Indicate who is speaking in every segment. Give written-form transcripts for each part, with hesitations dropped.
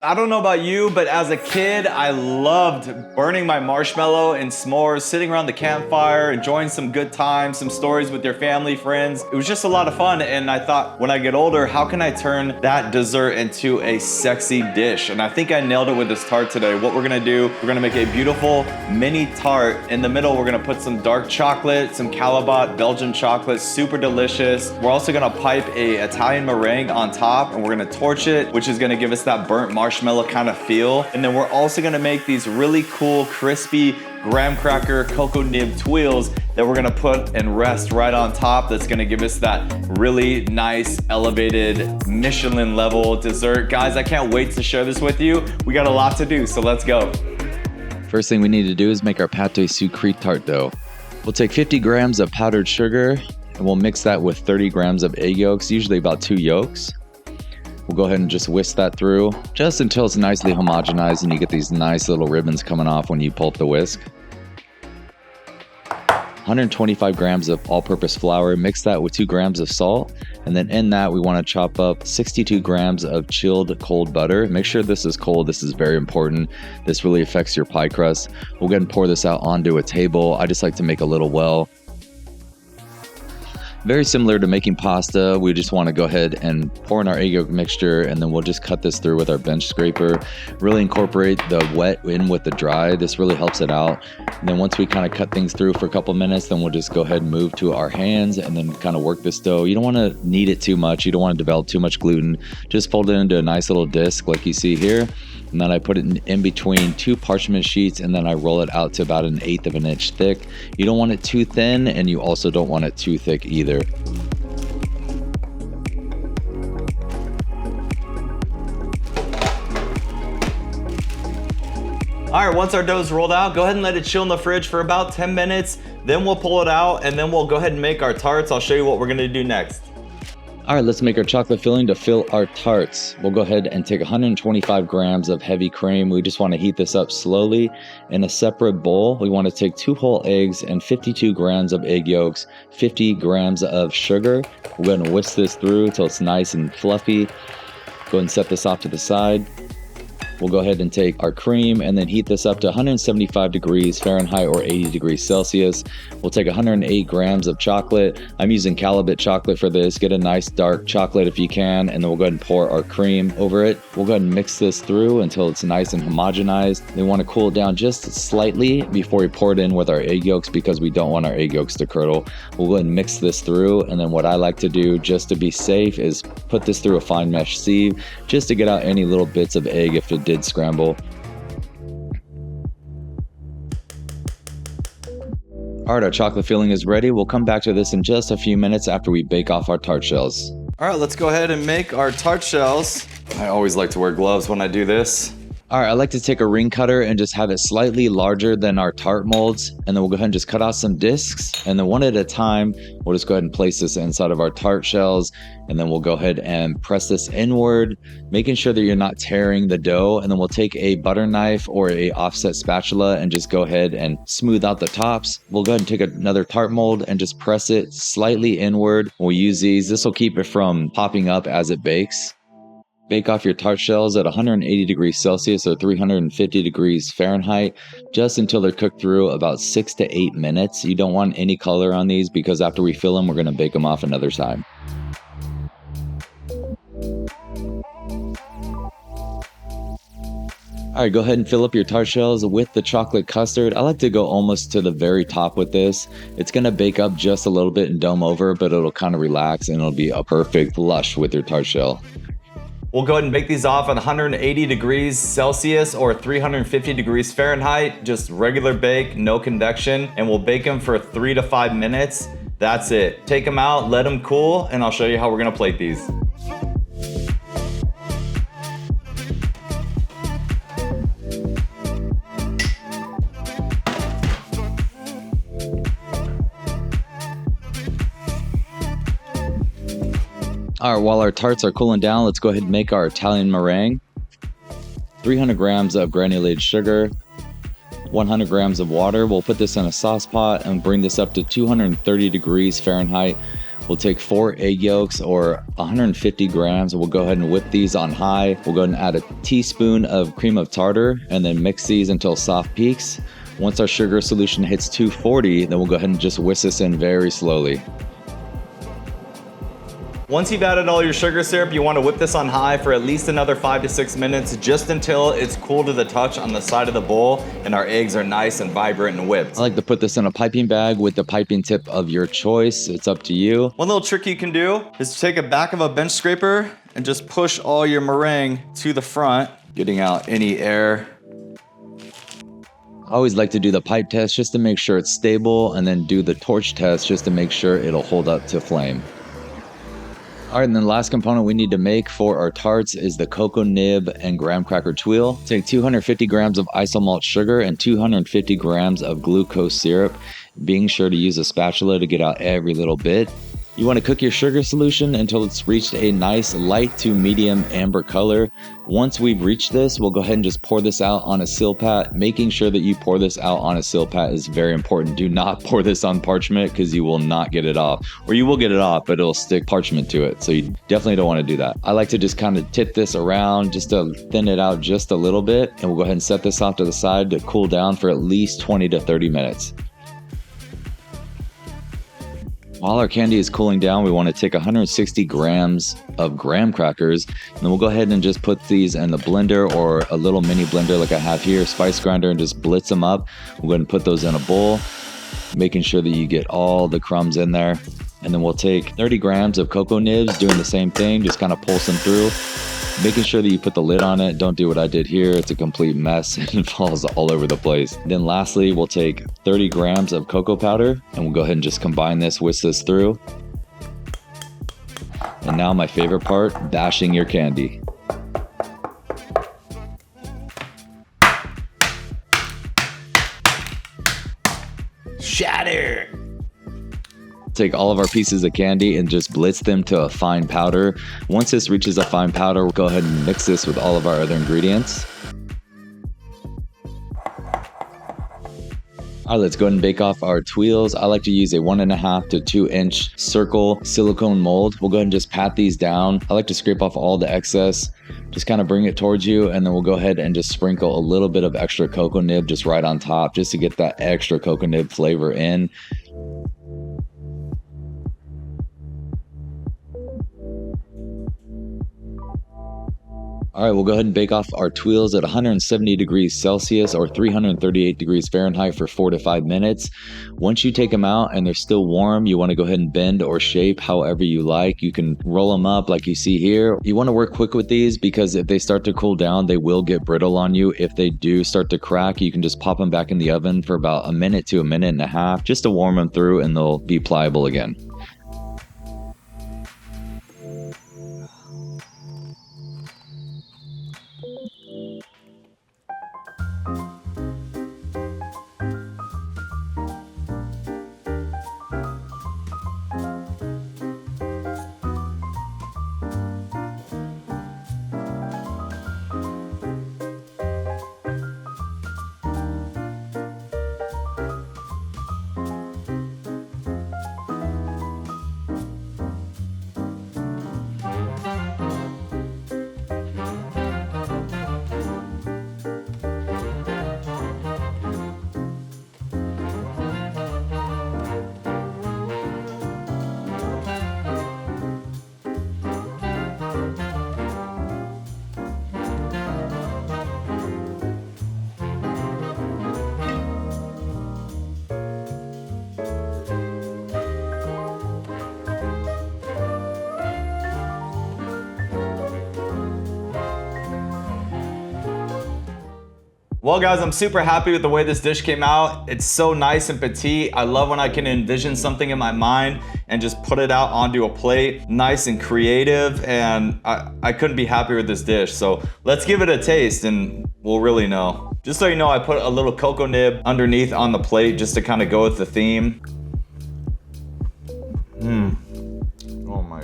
Speaker 1: I don't know about you, but as a kid, I loved burning my marshmallow and s'mores, sitting around the campfire, enjoying some good times, some stories with your family, friends. It was just a lot of fun, and I thought, when I get older, how can I turn that dessert into a sexy dish? And I think I nailed it with this tart today. What we're gonna do, we're gonna make a beautiful mini tart. In the middle, we're gonna put some dark chocolate, some Calabat Belgian chocolate, super delicious. We're also gonna pipe a Italian meringue on top, and we're gonna torch it, which is gonna give us that burnt marshmallow kind of feel. And then we're also gonna make these really cool, crispy graham cracker cocoa nib tuiles that we're gonna put and rest right on top. That's gonna give us that really nice, elevated, Michelin level dessert. Guys, I can't wait to share this with you. We got a lot to do, so let's go.
Speaker 2: First thing we need to do is make our Pâte Sucrée tart dough. We'll take 50 grams of powdered sugar and we'll mix that with 30 grams of egg yolks, usually about 2 yolks. We'll go ahead and just whisk that through just until it's nicely homogenized and you get these nice little ribbons coming off when you pull up the whisk. 125 grams of all-purpose flour, mix that with 2 grams of salt, and then in that we want to chop up 62 grams of chilled cold butter. Make sure this is cold, this is very important. This really affects your pie crust. We'll go ahead and pour this out onto a table. I just like to make a little well. Very similar to making pasta, we just want to go ahead and pour in our egg yolk mixture, and then we'll just cut this through with our bench scraper. Really incorporate the wet in with the dry. This really helps it out. And then once we kind of cut things through for a couple minutes, then we'll just go ahead and move to our hands and then kind of work this dough. You don't want to knead it too much. You don't want to develop too much gluten. Just fold it into a nice little disc like you see here. And then I put it in between 2 parchment sheets, and then I roll it out to about 1/8 of an inch thick. You don't want it too thin, and you also don't want it too thick either.
Speaker 1: All right, once our dough's rolled out, go ahead and let it chill in the fridge for about 10 minutes. Then we'll pull it out, and then we'll go ahead and make our tarts. I'll show you what we're gonna do next.
Speaker 2: All right, let's make our chocolate filling to fill our tarts. We'll go ahead and take 125 grams of heavy cream. We just want to heat this up slowly. In a separate bowl, we want to take 2 whole eggs and 52 grams of egg yolks, 50 grams of sugar. We're going to whisk this through until it's nice and fluffy. Go ahead and set this off to the side. We'll go ahead and take our cream and then heat this up to 175 degrees Fahrenheit or 80 degrees Celsius. We'll take 108 grams of chocolate. I'm using Calabat chocolate for this. Get a nice dark chocolate if you can, and then we'll go ahead and pour our cream over it. We'll go ahead and mix this through until it's nice and homogenized. Then we want to cool it down just slightly before we pour it in with our egg yolks because we don't want our egg yolks to curdle. We'll go ahead and mix this through, and then what I like to do just to be safe is put this through a fine mesh sieve just to get out any little bits of egg if it did scramble. All right, our chocolate filling is ready. We'll come back to this in just a few minutes after we bake off our tart shells.
Speaker 1: All right, let's go ahead and make our tart shells. I always like to wear gloves when I do this.
Speaker 2: All right, I like to take a ring cutter and just have it slightly larger than our tart molds. And then we'll go ahead and just cut out some discs. And then one at a time, we'll just go ahead and place this inside of our tart shells. And then we'll go ahead and press this inward, making sure that you're not tearing the dough. And then we'll take a butter knife or a offset spatula and just go ahead and smooth out the tops. We'll go ahead and take another tart mold and just press it slightly inward. We'll use these. This will keep it from popping up as it bakes. Bake off your tart shells at 180 degrees Celsius or 350 degrees Fahrenheit just until they're cooked through about 6 to 8 minutes. You don't want any color on these because after we fill them, we're going to bake them off another time. All right, go ahead and fill up your tart shells with the chocolate custard. I like to go almost to the very top with this. It's going to bake up just a little bit and dome over, but it'll kind of relax and it'll be a perfect lush with your tart shell.
Speaker 1: We'll go ahead and bake these off at 180 degrees Celsius or 350 degrees Fahrenheit, just regular bake, no convection, and we'll bake them for 3 to 5 minutes. That's it. Take them out, let them cool, and I'll show you how we're gonna plate these.
Speaker 2: All right, while our tarts are cooling down, let's go ahead and make our Italian meringue. 300 grams of granulated sugar, 100 grams of water. We'll put this in a sauce pot and bring this up to 230 degrees Fahrenheit. We'll take 4 egg yolks or 150 grams. We'll go ahead and whip these on high. We'll go ahead and add a teaspoon of cream of tartar and then mix these until soft peaks. Once our sugar solution hits 240, then we'll go ahead and just whisk this in very slowly.
Speaker 1: Once you've added all your sugar syrup, you want to whip this on high for at least another 5 to 6 minutes, just until it's cool to the touch on the side of the bowl and our eggs are nice and vibrant and whipped.
Speaker 2: I like to put this in a piping bag with the piping tip of your choice. It's up to you.
Speaker 1: One little trick you can do is take a back of a bench scraper and just push all your meringue to the front, getting out any air.
Speaker 2: I always like to do the pipe test just to make sure it's stable, and then do the torch test just to make sure it'll hold up to flame. All right, and then the last component we need to make for our tarts is the cocoa nib and graham cracker tuile. Take 250 grams of isomalt sugar and 250 grams of glucose syrup, being sure to use a spatula to get out every little bit. You want to cook your sugar solution until it's reached a nice light to medium amber color. Once we've reached this, we'll go ahead and just pour this out on a silpat. Making sure that you pour this out on a silpat is very important. Do not pour this on parchment because you will not get it off. Or you will get it off, but it'll stick parchment to it. So you definitely don't want to do that. I like to just kind of tip this around just to thin it out just a little bit. And we'll go ahead and set this off to the side to cool down for at least 20 to 30 minutes. While our candy is cooling down, we want to take 160 grams of graham crackers, and then we'll go ahead and just put these in the blender or a little mini blender like I have here, spice grinder, and just blitz them up. We'll go ahead and put those in a bowl, making sure that you get all the crumbs in there. And then we'll take 30 grams of cocoa nibs, doing the same thing, just kind of pulse them through. Making sure that you put the lid on it. Don't do what I did here. It's a complete mess and it falls all over the place. Then lastly, we'll take 30 grams of cocoa powder and we'll go ahead and just combine this, whisk this through. And now my favorite part, dashing your candy.
Speaker 1: Shatter!
Speaker 2: Take all of our pieces of candy and just blitz them to a fine powder. Once this reaches a fine powder, we'll go ahead and mix this with all of our other ingredients. All right, let's go ahead and bake off our tuiles. I like to use a 1.5 to 2 inch circle silicone mold. We'll go ahead and just pat these down. I like to scrape off all the excess, just kind of bring it towards you, and then we'll go ahead and just sprinkle a little bit of extra cocoa nib just right on top, just to get that extra cocoa nib flavor in. All right, we'll go ahead and bake off our tuiles at 170 degrees Celsius or 338 degrees Fahrenheit for 4 to 5 minutes. Once you take them out and they're still warm, you want to go ahead and bend or shape however you like. You can roll them up like you see here. You want to work quick with these because if they start to cool down, they will get brittle on you. If they do start to crack, you can just pop them back in the oven for about a minute to a minute and a half just to warm them through and they'll be pliable again.
Speaker 1: Well guys, I'm super happy with the way this dish came out. It's so nice and petite. I love when I can envision something in my mind and just put it out onto a plate. Nice and creative, and I couldn't be happier with this dish. So let's give it a taste and we'll really know. Just so you know, I put a little cocoa nib underneath on the plate just to kind of go with the theme. Oh my.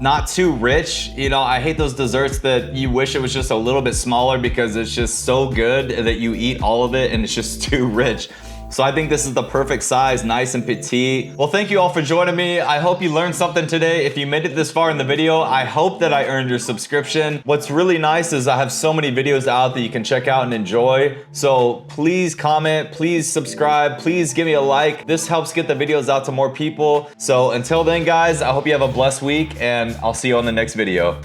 Speaker 1: Not too rich. You know, I hate those desserts that you wish it was just a little bit smaller because it's just so good that you eat all of it and it's just too rich. So I think this is the perfect size, nice and petite. Well, thank you all for joining me. I hope you learned something today. If you made it this far in the video, I hope that I earned your subscription. What's really nice is I have so many videos out that you can check out and enjoy. So please comment, please subscribe, please give me a like. This helps get the videos out to more people. So until then, guys, I hope you have a blessed week, and I'll see you on the next video.